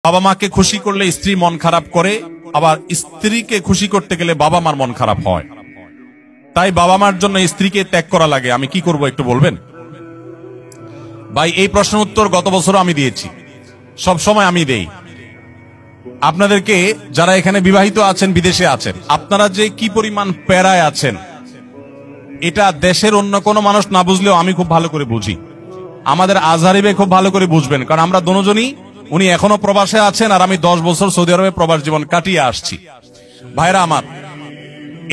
বাবা মাকে খুশি করলে স্ত্রী মন খারাপ করে, আবার স্ত্রীকে খুশি করতে গেলে বাবা মার মন খারাপ হয়। তাই বাবা মার জন্য স্ত্রীকে ত্যাগ করা লাগে। আমি কি করব একটু বলবেন? ভাই, এই প্রশ্নের উত্তর গত বছরও আমি দিয়েছি, সব সময় আমি দেই। আপনাদেরকে যারা এখানে বিবাহিত আছেন, বিদেশে আছেন, আপনারা যে কি পরিমাণ প্যারায় আছেন এটা দেশের অন্য কোনো মানুষ না বুঝলেও আমি খুব ভালো করে বুঝি। আমাদের আজহারি ভাই খুব ভালো করে বুঝবেন, কারণ আমরা দুজনই, উনি এখনো প্রবাসে আছেন আর আমি 10 বছর সৌদি আরবে প্রবাস জীবন কাটিয়ে আসছি। ভাইরা আমার,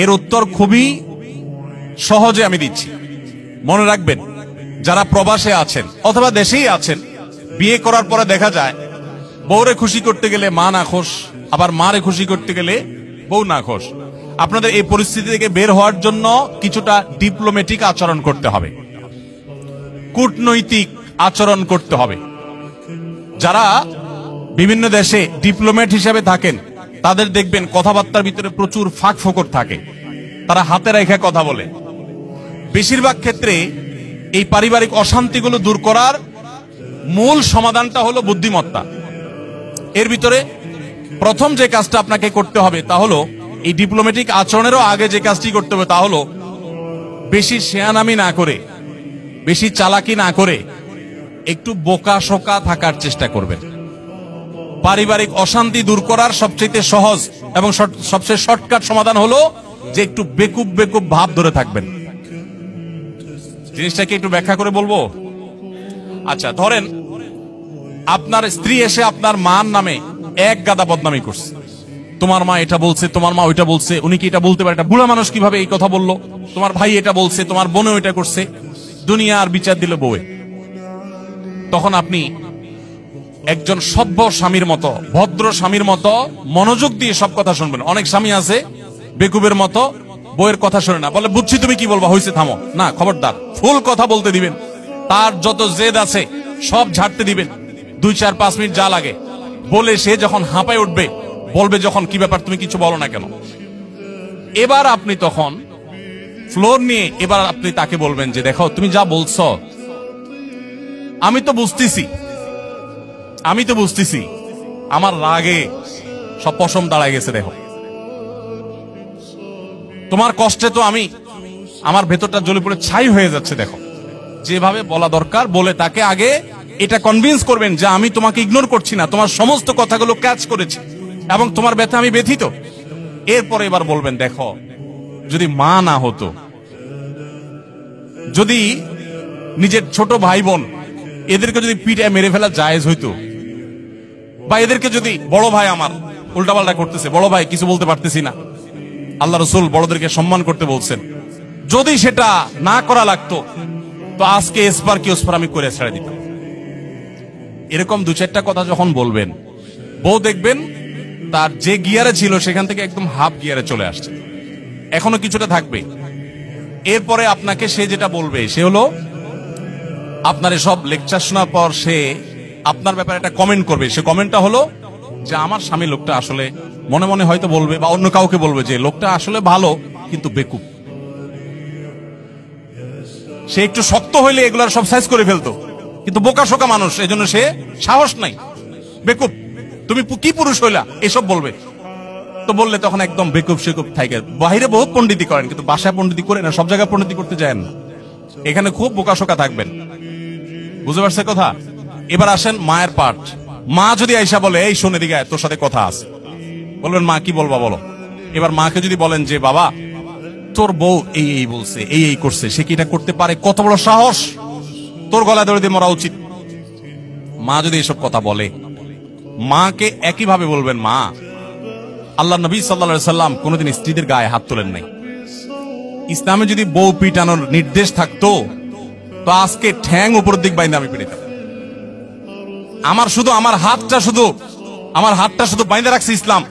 এর উত্তর খুবই সহজে আমি দিচ্ছি। মনে রাখবেন, যারা প্রবাসে আছেন অথবা দেশেই আছেন, বিয়ে করার পরে দেখা যায় বউরে খুশি করতে গেলে মা নাখোশ, আবার মারে খুশি করতে গেলে বউ নাখোশ। আপনাদের এই পরিস্থিতি থেকে বের হওয়ার জন্য কিছুটা ডিপ্লোম্যাটিক আচরণ করতে হবে, কূটনৈতিক আচরণ করতে হবে। যারা বিভিন্ন দেশে ডিপ্লোম্যাট হিসেবে থাকেন তাদের দেখবেন কথাবার্তার ভিতরে প্রচুর ফাঁক ফোকর থাকে, তারা হাতে রেখে কথা বলে। বেশিরভাগ ক্ষেত্রে এই পারিবারিক অশান্তিগুলো দূর করার মূল সমাধানটা হলো বুদ্ধিমত্তা। এর ভিতরে প্রথম যে কাজটা আপনাকে করতে হবে তা হলো, এই ডিপ্লোম্যাটিক আচরণেরও আগে যে কাজটি করতে হবে তা হলো, বেশি শেয়ানামি না করে, বেশি চালাকি না করে একটু বোকা শোকা থাকার চেষ্টা করবেন। পারিবারিক অশান্তি দূর করার সবচেয়ে সহজ এবং সবচেয়ে শর্টকাট সমাধান হলো যে একটু বেকুব বেকুব ভাব ধরে থাকবেন। জিনিসটাকে একটু ব্যাখ্যা করে বলবো। আচ্ছা, ধরেন আপনার স্ত্রী এসে আপনার মার নামে এক গাদা বদনামি করছে, তোমার মা এটা বলছে, তোমার মা ওইটা বলছে, উনি কি এটা বলতে পারে, এটা বুড়া মানুষ কিভাবে এই কথা বললো, তোমার ভাই এটা বলছে, তোমার বোনও এটা করছে, দুনিয়ার বিচার দিল বউয়ে। তখন আপনি একজন সভ্য স্বামীর মতো, ভদ্র স্বামীর মতো মনোযোগ দিয়ে সব কথা শুনবেন। অনেক স্বামী আছে বেকুবের মতো, বউয়ের কথা শুনে না, বলে বুঝছি তুমি কি বলবা, হয়েছে থামো না, খবরদার, ফুল কথা বলতে দিবেন। তার যত জেদ আছে সব ঝাড়তে দিবেন, 2-4-5 মিনিট যা লাগে বলে সে যখন হাঁপায় উঠবে, বলবে যখন কি ব্যাপার তুমি কিছু বলো না কেন। এবার আপনি তখন ফ্লোর নিয়ে এবার আপনি তাকে বলবেন যে দেখো তুমি যা বলছো আমি তো বুঝতেছি, আমার রাগে সব পশম দাঁড়ায় গেছে, দেখো তোমার কষ্টে তো আমার ভেতরটা জ্বলে পড়ে ছাই হয়ে যাচ্ছে, দেখো। যেভাবে বলা দরকার বলে তাকে আগে এটা কনভিন্স করবেন যে আমি তোমাকে ইগনোর করছি না, তোমার সমস্ত কথাগুলো ক্যাচ করেছি এবং তোমার ব্যথা আমি ব্যথিত। এরপরে এবার বলবেন দেখো, যদি মা না হতো, যদি নিজের ছোট ভাই বোন এদেরকে যদি পিঠে মেরে ফেলা জায়েজ হইতো, বা এদেরকে যদি বড় ভাই আমার উল্টাপাল্টা করতেছে, বড় ভাই কিছু বলতে পারতেছি না, আল্লাহ রসুল বড়দেরকে সম্মান করতে বলছেন, যদি সেটা না করা লাগতো তো আজকে এসপার কি ওসপার আমি করে ছেড়ে দিতাম। এরকম 2-4টা কথা যখন বলবেন, বউ দেখবেন তার যে গিয়ারে ছিল সেখান থেকে একদম হাফ গিয়ারে চলে আসছে, এখনো কিছুটা থাকবে। এরপরে আপনাকে সে যেটা বলবে সে হলো, আপনার সব লেকচার শোনার পর সে আপনার ব্যাপারে একটা কমেন্ট করবে। সে কমেন্টটা হলো যে আমার স্বামী লোকটা আসলে, মনে মনে হয়তো বলবে বা অন্য কাউকে বলবে যে লোকটা আসলে ভালো কিন্তু বেকুব। সে একটু শক্ত হইলে এগুলার সব সাইজ করে ফেলতো, কিন্তু বোকা শোকা মানুষ, এজন্য সে সাহস নাই, বেকুব, তুমি কি পুরুষ হইলা, এসব বলবে। তো বললে তখন একদম বেকুব শেকুব থাকে। বাহিরে বহুত পণ্ডিতি করেন, কিন্তু বাসায় পণ্ডিতি করে না, সব জায়গায় পণ্ডিতি করতে যায় না। এখানে খুব বোকা শোকা থাকবেন, বুঝতে পারছে কথা? এবার আসেন মায়ের পার্ট। মা যদি আইসা বলে এই শোনে দিকে তোর সাথে কথা আছে, বলবেন মা কি বলবা বলো। এবার মাকে যদি বলেন যে বাবা তোর বউ এই বলছে, এই করছে, সে কি এটা করতে পারে, কত বড় সাহস, তোর গলায় দড়ি দিয়ে মরা উচিত। মা যদি এসব কথা বলে, মাকে একইভাবে বলবেন মা আল্লাহ নবী সাল্লাল্লাহু আলাইহি সাল্লাম কোনোদিন স্ত্রীদের গায়ে হাত তোলেন নাই। ইসলামে যদি বউ পিটানোর নির্দেশ থাকতো তো আজকে ঠ্যাং উপর দিক বাইন্দা আমি পিটাতাম। আমার হাতটা শুধু বাইন্দা রাখছে ইসলাম।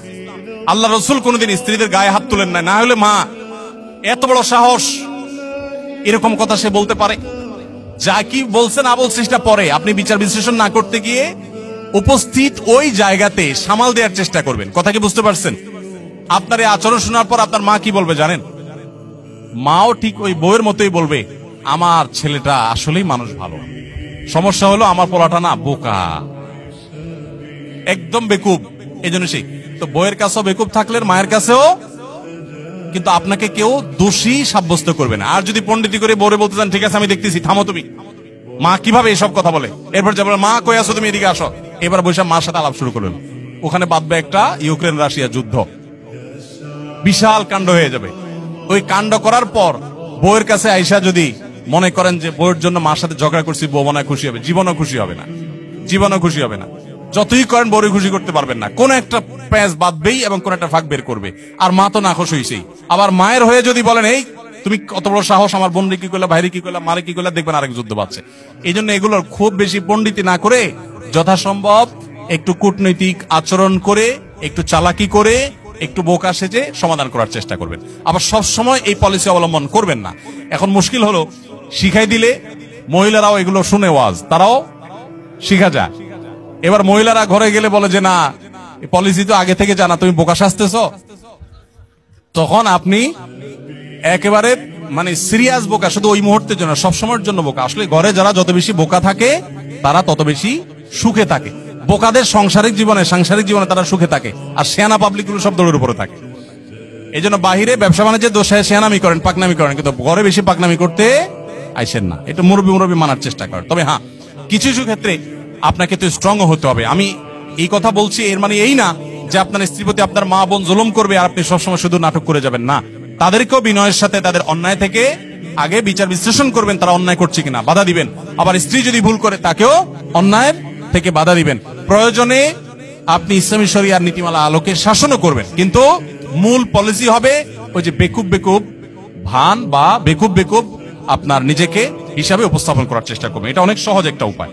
আল্লাহ রসুল কোনোদিন স্ত্রীদের গায়ে হাত তোলেন নাই। না হলে মা এত বড় সাহস, এরকম কথা সে বলতে পারে। যা কি বলছে না বলছে সেটা পরে, আপনি বিচার বিশ্লেষণ না করতে গিয়ে উপস্থিত ওই জায়গাতে সামাল দেওয়ার চেষ্টা করবেন। কথা কি বুঝতে পারছেন? আপনার এই আচরণ শোনার পর আপনার মা কি বলবে জানেন? মাও ঠিক ওই বউয়ের মতোই বলবে আমার ছেলেটা আসলেই মানুষ ভালো, সমস্যা হলো আমার পোলাটা না বোকা। একদম বেকুব, এই জন্য সেই তো বইয়ের কাছেও বেকুব থাকলে মায়ের কাছেও, কিন্তু আপনাকে কেউ দোষী সাব্যস্ত করবে না। আর যদি পণ্ডিতি করে বউরে বলতে চান, ঠিক আছে আমি দেখতেছি, থামো তুমি, মা কিভাবে এসব কথা বলে, এরপর যাবে মা কই আসো তুমি, এদিকে আসো, এবার বৈশাখ মার সাথে আলাপ শুরু করলেন, ওখানে বাঁধবে একটা ইউক্রেন রাশিয়া যুদ্ধ, বিশাল কাণ্ড হয়ে যাবে। ওই কাণ্ড করার পর বউয়ের কাছে আইসা যদি মনে করেন যে বউয়ের জন্য মার সাথে ঝগড়া করছি, বউ মনে খুশি হবে, জীবনও খুশি হবে না, জীবনও খুশি হবে না। যতই করেন বউরে খুশি করতে পারবেন না, কোন একটা প্যাঁচ বাঁধবেই এবং কোন একটা ফাঁক বের করবে। আর মা তো নাখোশ হইছেই, আবার মায়ের হয়ে যদি বলেন এই তুমি কত বড় সাহস, আমার বোনরে কি করলা, ভাইরে কি করলা, মারে কি করলা, দেখবেন আরেক যুদ্ধ বাড়ছে। এই জন্য এগুলোর খুব বেশি পণ্ডিতি না করে যথাসম্ভব একটু কূটনৈতিক আচরণ করে, একটু চালাকি করে, একটু বোকা সেজে সমাধান করার চেষ্টা করবেন। আবার সব সময় এই পলিসি অবলম্বন করবেন না। এখন মুশকিল হলো, শিখাই দিলে মহিলারাও এগুলো শুনে ওয়াজ, তারাও শিখা যায়। এবার মহিলারা ঘরে গেলে বলে যে না, পলিসি তো আগে থেকে জানা, তুমি বোকা সাজতেছ, তখন আপনি একেবারে মানে সিরিয়াস বোকা, শুধু ওই মুহূর্তের জন্য, সবসময়ের জন্য বোকা। আসলে ঘরে যারা যত বেশি বোকা থাকে তারা তত বেশি সুখে থাকে। বোকাদের সাংসারিক জীবনে তারা সুখে থাকে, আর শেয়ানা পাবলিক গুলো সব দৌড়ের উপরে থাকে। এই জন্য বাহিরে ব্যবসা বাণিজ্যের দোষে শেয়ানামি করেন, পাকনামি করেন, কিন্তু ঘরে বেশি পাকনামি করতে আইসেন না। এটা মুরব্বী মানার চেষ্টা করেন। তবে হ্যাঁ, কিছু কিছু ক্ষেত্রে আপনাকে তো স্ট্রং হতে হবে। আমি এই কথা বলছি, এর মানে এই না যে আপনার স্ত্রীর প্রতি আপনার মা বোন জুলুম করবে আর আপনি সবসময় শুধু নাটক করে যাবেন না। তাদেরকেও বিনয়ের সাথে তাদের অন্যায় থেকে আগে বিচার বিশ্লেষণ করবেন, তারা অন্যায় করছে কিনা, বাধা দিবেন। আবার স্ত্রী যদি ভুল করে তাকেও অন্যায়ের থেকে বাধা দিবেন। প্রয়োজনে আপনি ইসলামী শরিয়ার নীতিমালা আলোকে শাসনও করবেন, কিন্তু মূল পলিসি হবে ওই যে বেকুব ভান বা বেকুব আপনার নিজেকে হিসাবে উপস্থাপন করার চেষ্টা করবেন। এটা অনেক সহজ একটা উপায়।